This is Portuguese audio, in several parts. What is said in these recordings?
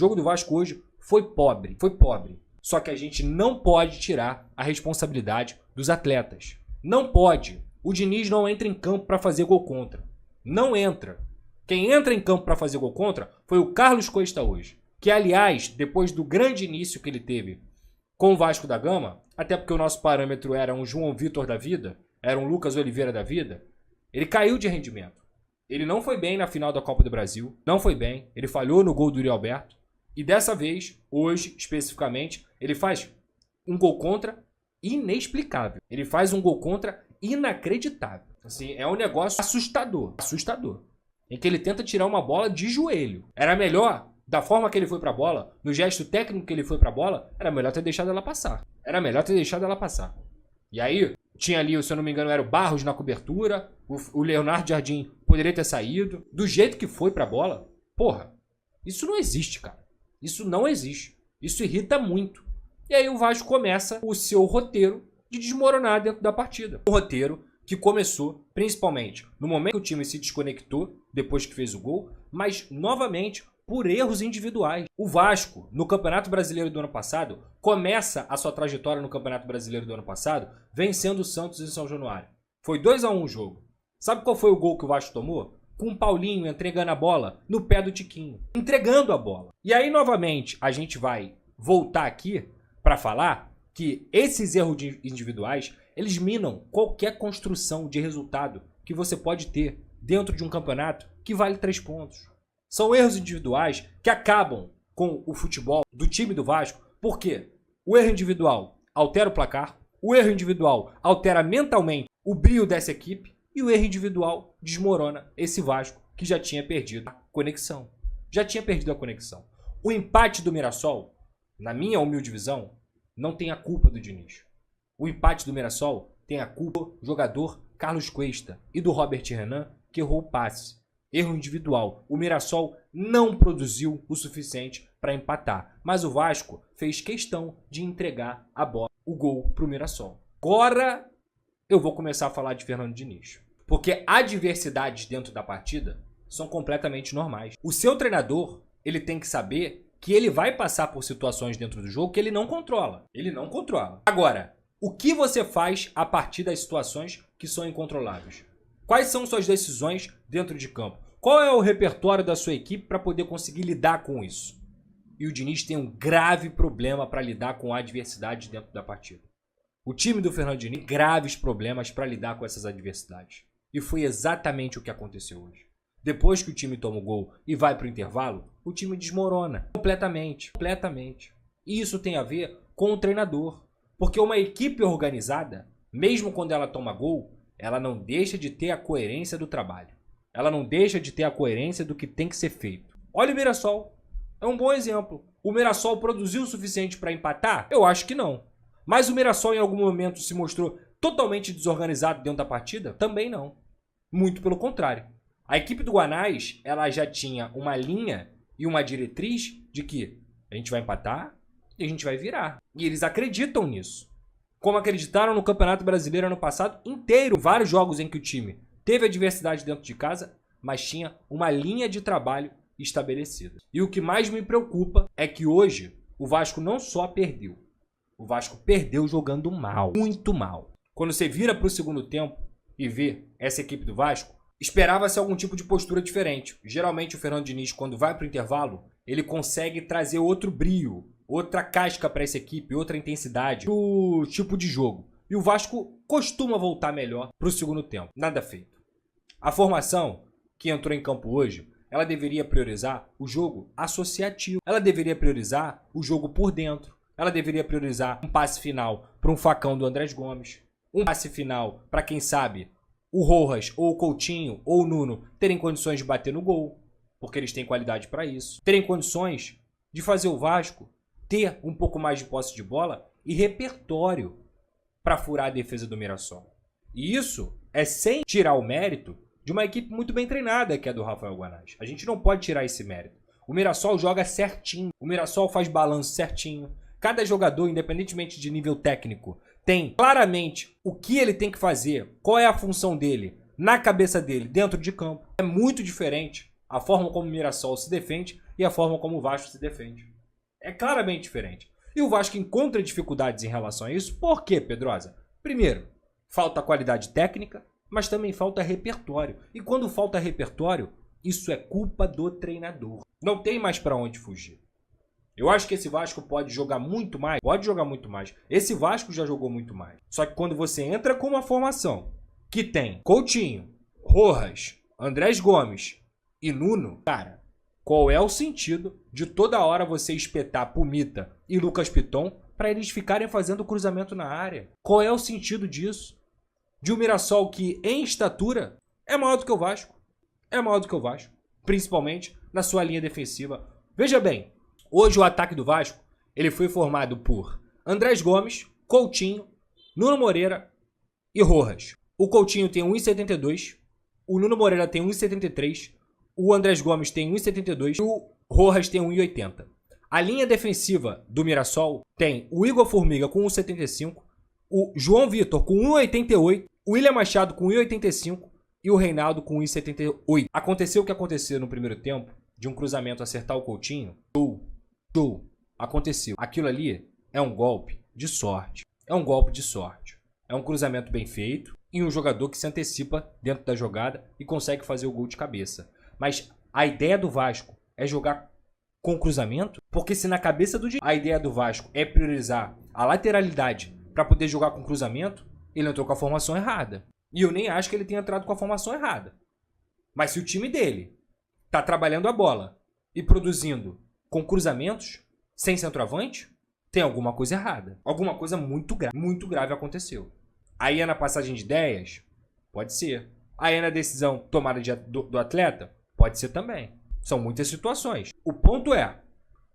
O jogo do Vasco hoje foi pobre, foi pobre. Só que a gente não pode tirar a responsabilidade dos atletas. Não pode. O Diniz não entra em campo para fazer gol contra. Não entra. Quem entra em campo para fazer gol contra foi o Carlos Cuesta hoje. Que, aliás, depois do grande início que ele teve com o Vasco da Gama, até porque o nosso parâmetro era um João Vitor da vida, era um Lucas Oliveira da vida, ele caiu de rendimento. Ele não foi bem na final da Copa do Brasil, não foi bem, ele falhou no gol do Yuri Alberto, e dessa vez, hoje, especificamente, ele faz um gol contra inexplicável. Ele faz um gol contra inacreditável. Assim, é um negócio assustador, assustador. Em que ele tenta tirar uma bola de joelho. Era melhor, da forma que ele foi pra bola, no gesto técnico que ele foi pra bola, era melhor ter deixado ela passar. Era melhor ter deixado ela passar. E aí, tinha ali, se eu não me engano, era o Barros na cobertura, o Leonardo Jardim poderia ter saído. Do jeito que foi pra bola, porra, isso não existe, cara. Isso não existe. Isso irrita muito. E aí o Vasco começa o seu roteiro de desmoronar dentro da partida. Um roteiro que começou, principalmente, no momento que o time se desconectou, depois que fez o gol, mas, novamente, por erros individuais. O Vasco, no Campeonato Brasileiro do ano passado, começa a sua trajetória no Campeonato Brasileiro do ano passado, vencendo o Santos em São Januário. Foi 2-1 o jogo. Sabe qual foi o gol que o Vasco tomou? Com o Paulinho entregando a bola no pé do Tiquinho. Entregando a bola. E aí, novamente, a gente vai voltar aqui para falar que esses erros individuais, eles minam qualquer construção de resultado que você pode ter dentro de um campeonato que vale 3 pontos. São erros individuais que acabam com o futebol do time do Vasco, porque o erro individual altera o placar, o erro individual altera mentalmente o brilho dessa equipe e o erro individual desmorona esse Vasco que já tinha perdido a conexão. Já tinha perdido a conexão. O empate do Mirassol, na minha humilde visão, não tem a culpa do Diniz. O empate do Mirassol tem a culpa do jogador Carlos Cuesta e do Robert Renan, que errou o passe. Erro individual. O Mirassol não produziu o suficiente para empatar. Mas o Vasco fez questão de entregar a bola, o gol, para o Mirassol. Agora eu vou começar a falar de Fernando Diniz. Porque adversidades dentro da partida são completamente normais. O seu treinador, ele tem que saber que ele vai passar por situações dentro do jogo que ele não controla. Ele não controla. Agora, o que você faz a partir das situações que são incontroláveis? Quais são suas decisões dentro de campo? Qual é o repertório da sua equipe para poder conseguir lidar com isso? E o Diniz tem um grave problema para lidar com a adversidade dentro da partida. O time do Fernando Diniz tem graves problemas para lidar com essas adversidades. E foi exatamente o que aconteceu hoje. Depois que o time toma o gol e vai para o intervalo, o time desmorona completamente, completamente. E isso tem a ver com o treinador. Porque uma equipe organizada, mesmo quando ela toma gol, ela não deixa de ter a coerência do trabalho. Ela não deixa de ter a coerência do que tem que ser feito. Olha o Mirassol. É um bom exemplo. O Mirassol produziu o suficiente para empatar? Eu acho que não. Mas o Mirassol em algum momento se mostrou totalmente desorganizado dentro da partida? Também não. Muito pelo contrário. A equipe do Guanás, ela já tinha uma linha e uma diretriz de que a gente vai empatar e a gente vai virar. E eles acreditam nisso. Como acreditaram no Campeonato Brasileiro ano passado inteiro. Vários jogos em que o time teve adversidade dentro de casa, mas tinha uma linha de trabalho estabelecida. E o que mais me preocupa é que hoje o Vasco não só perdeu. O Vasco perdeu jogando mal. Muito mal. Quando você vira para o segundo tempo e vê essa equipe do Vasco, esperava-se algum tipo de postura diferente. Geralmente o Fernando Diniz, quando vai para o intervalo, ele consegue trazer outro brio, outra casca para essa equipe, outra intensidade, o tipo de jogo. E o Vasco costuma voltar melhor para o segundo tempo. Nada feito. A formação que entrou em campo hoje, ela deveria priorizar o jogo associativo. Ela deveria priorizar o jogo por dentro. Ela deveria priorizar um passe final para um facão do Andrés Gomes. Um passe final para, quem sabe, o Rojas, ou o Coutinho, ou o Nuno terem condições de bater no gol, porque eles têm qualidade para isso. Terem condições de fazer o Vasco ter um pouco mais de posse de bola e repertório para furar a defesa do Mirassol. E isso é sem tirar o mérito de uma equipe muito bem treinada, que é a do Rafael Guanás. A gente não pode tirar esse mérito. O Mirassol joga certinho, o Mirassol faz balanço certinho. Cada jogador, independentemente de nível técnico, tem claramente o que ele tem que fazer, qual é a função dele, na cabeça dele, dentro de campo. É muito diferente a forma como o Mirassol se defende e a forma como o Vasco se defende. É claramente diferente. E o Vasco encontra dificuldades em relação a isso. Por quê, Pedrosa? Primeiro, falta qualidade técnica, mas também falta repertório. E quando falta repertório, isso é culpa do treinador. Não tem mais para onde fugir. Eu acho que esse Vasco pode jogar muito mais. Pode jogar muito mais. Esse Vasco já jogou muito mais. Só que quando você entra com uma formação que tem Coutinho, Rojas, Andrés Gomes e Nuno, cara, qual é o sentido de toda hora você espetar Pumita e Lucas Piton para eles ficarem fazendo cruzamento na área? Qual é o sentido disso? De um Mirassol que, em estatura, é maior do que o Vasco. É maior do que o Vasco. Principalmente na sua linha defensiva. Veja bem, hoje o ataque do Vasco ele foi formado por Andrés Gomes, Coutinho, Nuno Moreira e Rojas. O Coutinho tem 1,72, o Nuno Moreira tem 1,73, o Andrés Gomes tem 1,72 e o Rojas tem 1,80. A linha defensiva do Mirassol tem o Igor Formiga com 1,75, o João Vitor com 1,88, o William Machado com 1,85 e o Reinaldo com 1,78. Aconteceu o que aconteceu no primeiro tempo, de um cruzamento acertar o Coutinho. Aconteceu. Aquilo ali é um golpe de sorte. É um golpe de sorte. É um cruzamento bem feito e um jogador que se antecipa dentro da jogada e consegue fazer o gol de cabeça. Mas a ideia do Vasco é jogar com cruzamento? Porque se na cabeça do a ideia do Vasco é priorizar a lateralidade para poder jogar com cruzamento, ele entrou com a formação errada. E eu nem acho que ele tenha entrado com a formação errada. Mas se o time dele tá trabalhando a bola e produzindo com cruzamentos, sem centroavante, tem alguma coisa errada. Alguma coisa muito grave aconteceu. Aí é na passagem de ideias? Pode ser. Aí é na decisão tomada do atleta? Pode ser também. São muitas situações. O ponto é,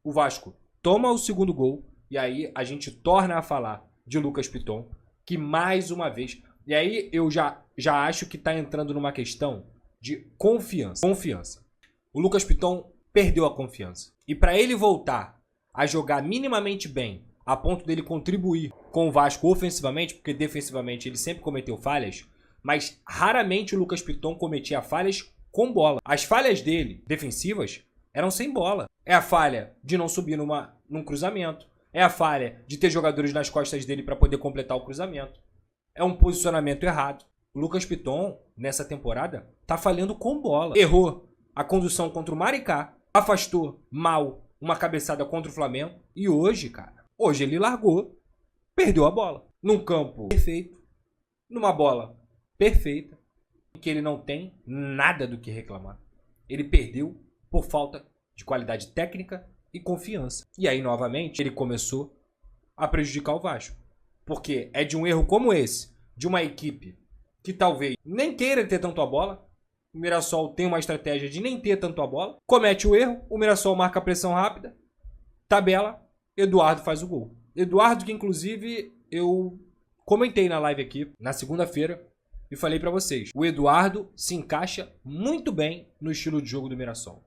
o Vasco toma o segundo gol e aí a gente torna a falar de Lucas Piton, que mais uma vez... E aí eu já acho que está entrando numa questão de confiança. O Lucas Piton perdeu a confiança. E para ele voltar a jogar minimamente bem, a ponto dele contribuir com o Vasco ofensivamente, porque defensivamente ele sempre cometeu falhas, mas raramente o Lucas Piton cometia falhas com bola. As falhas dele, defensivas, eram sem bola. É a falha de não subir num cruzamento. É a falha de ter jogadores nas costas dele para poder completar o cruzamento. É um posicionamento errado. O Lucas Piton, nessa temporada, tá falhando com bola. Errou a condução contra o Maricá, afastou mal uma cabeçada contra o Flamengo e hoje, cara, hoje ele largou, perdeu a bola. Num campo perfeito, numa bola perfeita, que ele não tem nada do que reclamar. Ele perdeu por falta de qualidade técnica e confiança. E aí, novamente, ele começou a prejudicar o Vasco. Porque é de um erro como esse, de uma equipe que talvez nem queira ter tanto a bola, o Mirassol tem uma estratégia de nem ter tanto a bola, comete o erro, o Mirassol marca a pressão rápida, tabela, Eduardo faz o gol. Eduardo que inclusive eu comentei na live aqui, na segunda-feira, e falei pra vocês, o Eduardo se encaixa muito bem no estilo de jogo do Mirassol,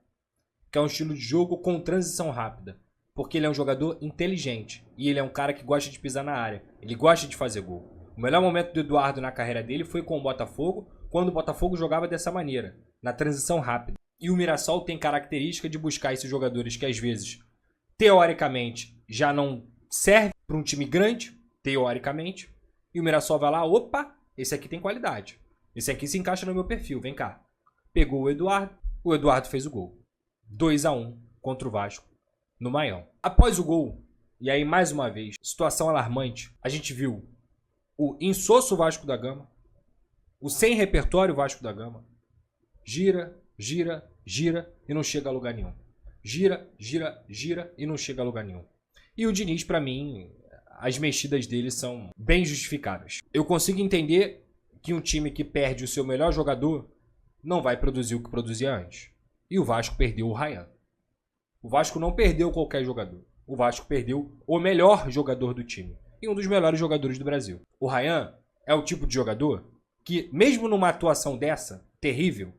que é um estilo de jogo com transição rápida, porque ele é um jogador inteligente e ele é um cara que gosta de pisar na área, ele gosta de fazer gol. O melhor momento do Eduardo na carreira dele foi com o Botafogo, quando o Botafogo jogava dessa maneira, na transição rápida. E o Mirassol tem característica de buscar esses jogadores que às vezes, teoricamente, já não servem para um time grande, teoricamente, e o Mirassol vai lá, opa, esse aqui tem qualidade, esse aqui se encaixa no meu perfil, vem cá. Pegou o Eduardo fez o gol. 2-1 contra o Vasco, no Maião. Após o gol, e aí mais uma vez, situação alarmante, a gente viu o insosso Vasco da Gama, o sem repertório Vasco da Gama, gira e não chega a lugar nenhum. Gira e não chega a lugar nenhum. E o Diniz, pra mim, as mexidas dele são bem justificadas. Eu consigo entender que um time que perde o seu melhor jogador não vai produzir o que produzia antes. E o Vasco perdeu o Ryan. O Vasco não perdeu qualquer jogador. O Vasco perdeu o melhor jogador do time. E um dos melhores jogadores do Brasil. O Ryan é o tipo de jogador que, mesmo numa atuação dessa, terrível,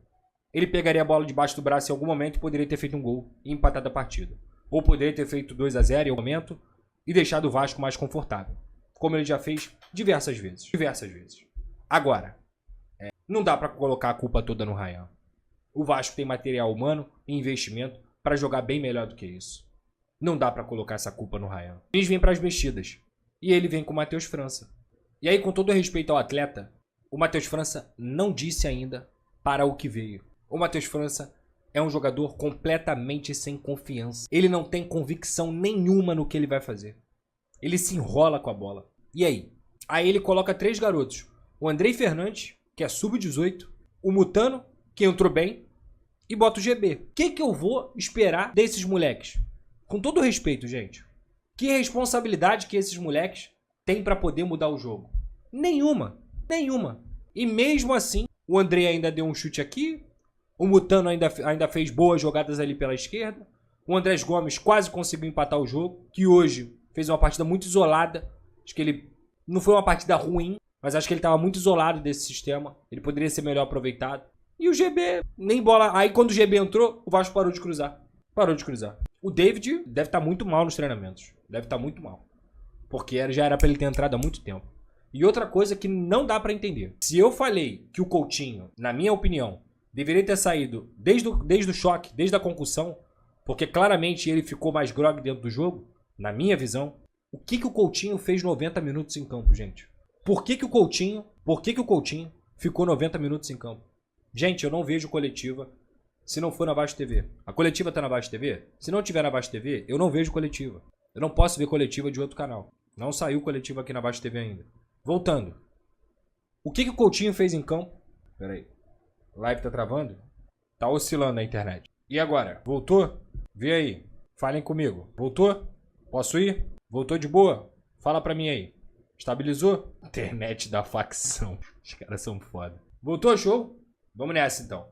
ele pegaria a bola debaixo do braço em algum momento e poderia ter feito um gol e empatado a partida. Ou poderia ter feito 2-0 em algum momento e deixado o Vasco mais confortável. Como ele já fez diversas vezes. Agora, não dá pra colocar a culpa toda no Ryan. O Vasco tem material humano e investimento pra jogar bem melhor do que isso. Não dá pra colocar essa culpa no Ryan. Eles vêm pras mexidas. E ele vem com o Matheus França. E aí, com todo respeito ao atleta, o Matheus França não disse ainda para o que veio. O Matheus França é um jogador completamente sem confiança. Ele não tem convicção nenhuma no que ele vai fazer. Ele se enrola com a bola. E aí? Aí ele coloca 3 garotos. O Andrei Fernandes, que é sub-18. O Mutano, que entrou bem. E bota o GB. O que eu vou esperar desses moleques? Com todo respeito, gente. Que responsabilidade que esses moleques têm para poder mudar o jogo? Nenhuma. Nenhuma. E mesmo assim, o Andrei ainda deu um chute aqui. O Mutano ainda fez boas jogadas ali pela esquerda. O Andrés Gomes quase conseguiu empatar o jogo. Que hoje fez uma partida muito isolada. Acho que ele não foi uma partida ruim, mas acho que ele estava muito isolado desse sistema. Ele poderia ser melhor aproveitado. E o GB, nem bola. Aí quando o GB entrou, o Vasco parou de cruzar. Parou de cruzar. O David deve estar muito mal nos treinamentos. Deve estar muito mal. Porque já era para ele ter entrado há muito tempo. E outra coisa que não dá para entender. Se eu falei que o Coutinho, na minha opinião, deveria ter saído desde o choque, desde a concussão, porque claramente ele ficou mais grog dentro do jogo, na minha visão, o que o Coutinho fez 90 minutos em campo, gente? Por que o Coutinho ficou 90 minutos em campo? Gente, eu não vejo coletiva se não for na Vasco TV. A coletiva tá na Vasco TV? Se não tiver na Vasco TV, eu não vejo coletiva. Eu não posso ver coletiva de outro canal. Não saiu coletiva aqui na Vasco TV ainda. Voltando. O que o Coutinho fez em campo? Pera aí. Live tá travando? Tá oscilando a internet. E agora? Voltou? Vê aí. Falem comigo. Voltou? Posso ir? Voltou de boa? Fala pra mim aí. Estabilizou? Internet da facção. Os caras são foda. Voltou, show? Vamos nessa então.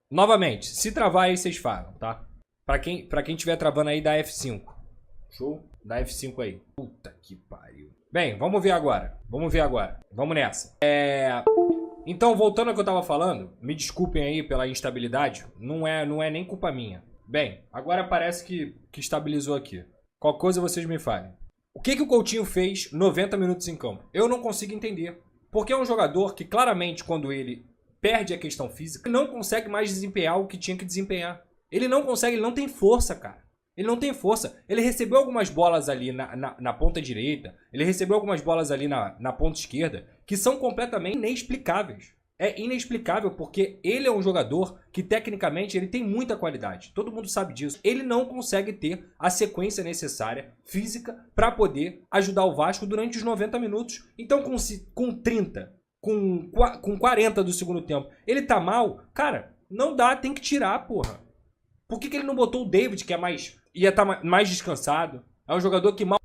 Novamente, se travar aí vocês falam, tá? Pra quem tiver travando aí, dá F5. Show? Dá F5 aí. Puta que pariu. Bem, vamos ver agora. Vamos nessa. Então, voltando ao que eu tava falando, me desculpem aí pela instabilidade, não é nem culpa minha. Bem, agora parece que estabilizou aqui. Qualquer coisa vocês me falem. O que o Coutinho fez 90 minutos em campo? Eu não consigo entender. Porque é um jogador que claramente, quando ele perde a questão física, ele não consegue mais desempenhar o que tinha que desempenhar. Ele não consegue, ele não tem força, cara. Ele não tem força. Ele recebeu algumas bolas ali na ponta direita. Ele recebeu algumas bolas ali na ponta esquerda. Que são completamente inexplicáveis. É inexplicável porque ele é um jogador que tecnicamente ele tem muita qualidade. Todo mundo sabe disso. Ele não consegue ter a sequência necessária, física, para poder ajudar o Vasco durante os 90 minutos. Então com 30, com 40 do segundo tempo, ele tá mal? Cara, não dá, tem que tirar, porra. Por que ele não botou o David, que ia estar mais descansado? É um jogador que mal